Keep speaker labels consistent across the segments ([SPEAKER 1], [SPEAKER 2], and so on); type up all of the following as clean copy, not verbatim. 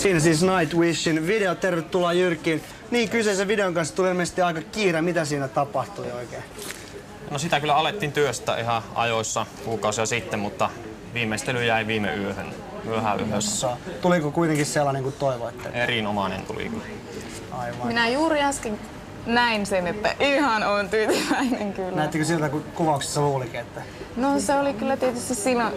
[SPEAKER 1] Siinä siis Nightwishin video. Tervetuloa Jyrkkiin. Niin, kyseisen videon kanssa tuli ilmeisesti aika kiire. Mitä siinä tapahtui oikein?
[SPEAKER 2] No sitä kyllä alettiin työstä ihan ajoissa kuukausia sitten, mutta viimeistely jäi viime yöhön. Myöhään yhdessä.
[SPEAKER 1] Tuliko kuitenkin sellainen kuin toivoitte?
[SPEAKER 2] Erinomainen tuli.
[SPEAKER 1] Aivan.
[SPEAKER 3] Minä juuri äsken näin sen, että ihan on tyytyväinen kyllä.
[SPEAKER 1] Näettekö siltä, kun kuvauksessa luulikin, että...
[SPEAKER 3] No se oli kyllä tietysti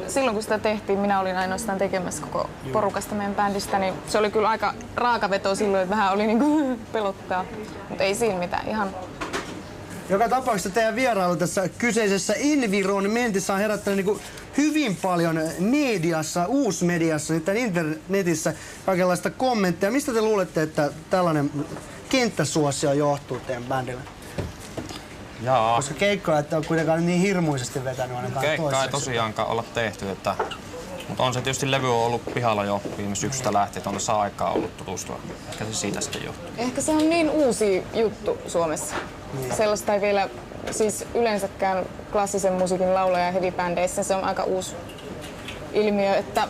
[SPEAKER 3] silloin kun sitä tehtiin, minä olin ainoastaan tekemässä koko porukasta meidän bändistä, niin se oli kyllä aika raaka veto silloin, että vähän oli niinku pelottaa. Mutta ei siinä mitään, ihan...
[SPEAKER 1] Joka tapauksessa teidän vierailu tässä kyseisessä environmentissa on herättänyt niin hyvin paljon mediassa, uusmediassa, internetissä kaikenlaista kommentteja. Mistä te luulette, että tällainen kenttäsuosio johtuu teidän bändille?
[SPEAKER 2] Jaa.
[SPEAKER 1] Koska keikkoja ette ole kuitenkaan niin hirmuisesti vetänyt ainakaan toistaiseksi.
[SPEAKER 2] Keikkaa ei tosiaankaan olla tehty, mutta on se tietysti levy on ollut pihalla jo viime syksystä lähtien, että on tässä aikaa ollut tutustua. Ehkä se siitä sitten johtuu.
[SPEAKER 3] Ehkä se on niin uusi juttu Suomessa. Niin. Sellaista ei vielä, siis yleensäkään klassisen musiikin laulaja heavy-bändeissä, se on aika uusi ilmiö, että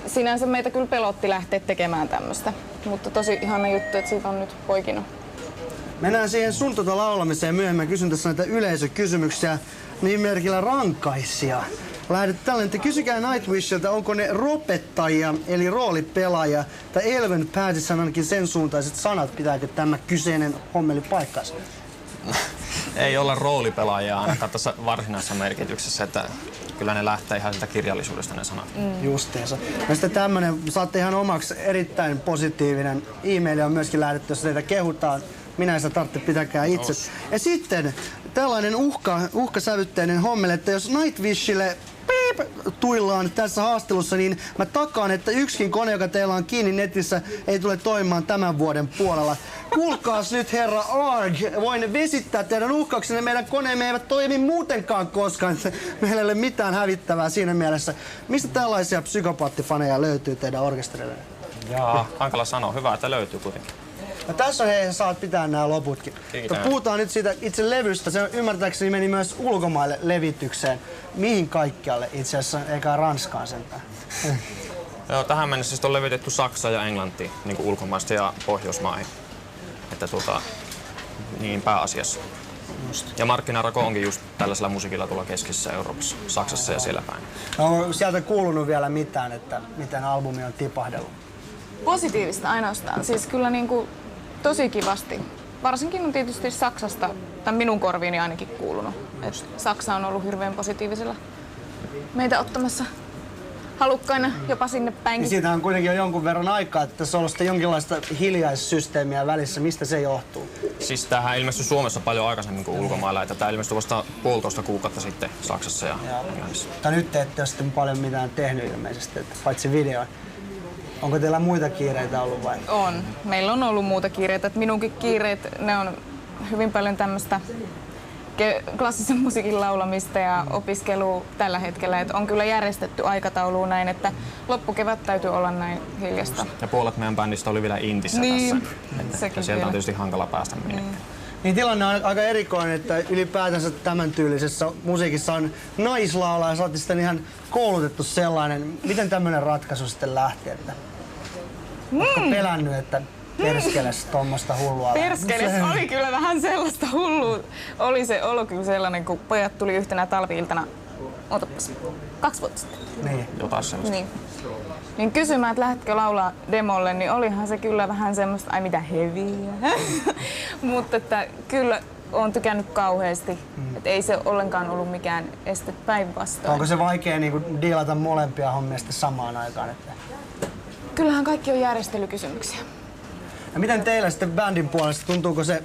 [SPEAKER 3] sinänsä meitä kyllä pelotti lähteä tekemään tämmöistä. Mutta tosi ihana juttu, että siitä on nyt poikinut.
[SPEAKER 1] Mennään siihen sun laulamiseen myöhemmin. Kysyn tässä näitä yleisökysymyksiä nimimerkillä rankaisia. Lähdet tällainen, että kysykää Nightwishilta, onko ne ropettajia, eli roolipelaajia, tai Elven pääsissä ainakin sen suuntaiset sanat, pitääkö tämä kyseinen hommeli paikkansa?
[SPEAKER 2] Ei olla roolipelaajia ainakaan tässä varsinaisessa merkityksessä, että kyllä ne lähtee ihan sitä kirjallisuudesta ne sanat.
[SPEAKER 1] Justiinsa. Ja sitten tämmönen, saatte ihan omaksi erittäin positiivinen e-maili on myöskin lähdetty, jos teitä kehutaan. Minä en sitä tarvitse, pitäkää itse. Ja sitten tällainen uhkasävytteinen hommeli, että jos Nightwishille tuillaan tässä haastelussa, niin mä takaan, että yksikin kone, joka teillä on kiinni netissä, ei tule toimimaan tämän vuoden puolella. Kuulkaas nyt, herra Arg, voin vesittää teidän uhkauksenne. Meidän koneemme eivät toimi muutenkaan koskaan. Meillä ei ole mitään hävittävää siinä mielessä. Mistä tällaisia psykopaattifaneja löytyy teidän orkesterille?
[SPEAKER 2] Jaa, hankala sanoa. Hyvä, että löytyy kuitenkin.
[SPEAKER 1] No tässä on hei, saat pitää nämä loputkin. Puhutaan nyt siitä itse levystä. Se ymmärtääkseni meni myös ulkomaille levitykseen. Mihin kaikkialle itse asiassa, eikä Ranskaan sentään.
[SPEAKER 2] Joo, tähän mennessä on levitetty Saksaan ja Englantiin, niin kuin ulkomaista ja Pohjoismaihin. Että niin pääasiassa. Just. Ja markkinarako onkin just tällaisella musiikilla tuolla keskisessä Euroopassa, Saksassa ja siellä päin.
[SPEAKER 1] No, onko sieltä kuulunut vielä mitään, että miten albumi on tipahdellut?
[SPEAKER 3] Positiivista ainoastaan, siis kyllä niinku tosi kivasti. Varsinkin on tietysti Saksasta, tai minun korviini ainakin kuulunut. Et Saksa on ollut hirveän positiivisella meitä ottamassa halukkaina jopa sinne päin.
[SPEAKER 1] Niin siitä on kuitenkin jo jonkun verran aikaa, että tässä on ollut jonkinlaista hiljaissysteemiä välissä. Mistä se johtuu?
[SPEAKER 2] Siis tämähän ilmestyi Suomessa paljon aikaisemmin kuin ulkomailla. Että tämä ilmestyi vasta 1,5 kuukautta sitten Saksassa ja Englannissa.
[SPEAKER 1] Tai nyt te ette ole sitten paljon mitään tehnyt ilmeisesti, että paitsi video. Onko teillä muita kiireitä ollut vai?
[SPEAKER 3] On. Meillä on ollut muuta kiireitä. Minunkin kiireet, ne on hyvin paljon tämmöistä klassisen musiikin laulamista ja opiskelua tällä hetkellä. Et on kyllä järjestetty aikatauluun näin, että loppukevät täytyy olla näin hiljasta.
[SPEAKER 2] Ja puolet meidän bändistä oli vielä Intissä
[SPEAKER 3] niin,
[SPEAKER 2] tässä. Ja sieltä on tietysti hankala päästä minnekään.
[SPEAKER 1] Niin tilanne on aika erikoinen, että ylipäätänsä tämän tyylisessä musiikissa on naislaulaja, sä oot sitten ihan koulutettu sellainen. Miten tämmöinen ratkaisu sitten lähti? Että ootko pelännyt, että perskeles tommoista hullua?
[SPEAKER 3] Perskeles oli kyllä vähän sellaista hullua. Oli se olo kyllä sellainen, kun pojat tuli yhtenä talvi-iltana, otapas, 2 vuotta sitten.
[SPEAKER 1] Niin.
[SPEAKER 2] Jotain sellaista.
[SPEAKER 3] Niin kysymään, että lähdetkö laulaa demolle, niin olihan se kyllä vähän semmoista, ai mitä heviä. Mutta että kyllä olen tykännyt kauheasti. Et ei se ollenkaan ollut mikään este, päinvastoin.
[SPEAKER 1] Onko se vaikea niinku diilata molempia hommia sitten samaan aikaan? Että...
[SPEAKER 3] Kyllähän kaikki on järjestelykysymyksiä.
[SPEAKER 1] Ja miten teillä sitten bändin puolesta, tuntuuko se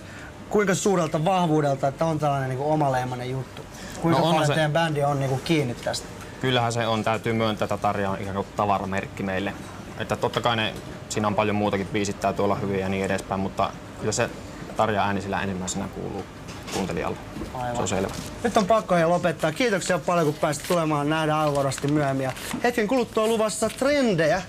[SPEAKER 1] kuinka suurelta vahvuudelta, että on tällainen niinku omaleimainen juttu? Kuinka paljon teidän bändi on niinku kiinni tästä?
[SPEAKER 2] Kyllähän se on, täytyy myöntää, että Tarja on ikään kuin tavaramerkki meille. Että totta kai siinä on paljon muutakin, biisit täytyy olla hyviä ja niin edespäin, mutta kyllä se Tarja ääni sillä ensimmäisenä kuuluu kuuntelijalle. Aivan. Se on selvä.
[SPEAKER 1] Nyt on pakko lopettaa. Kiitoksia paljon, kun pääsit tulemaan nähdä aivorasti myöhemmin. Hetken kuluttua luvassa trendejä.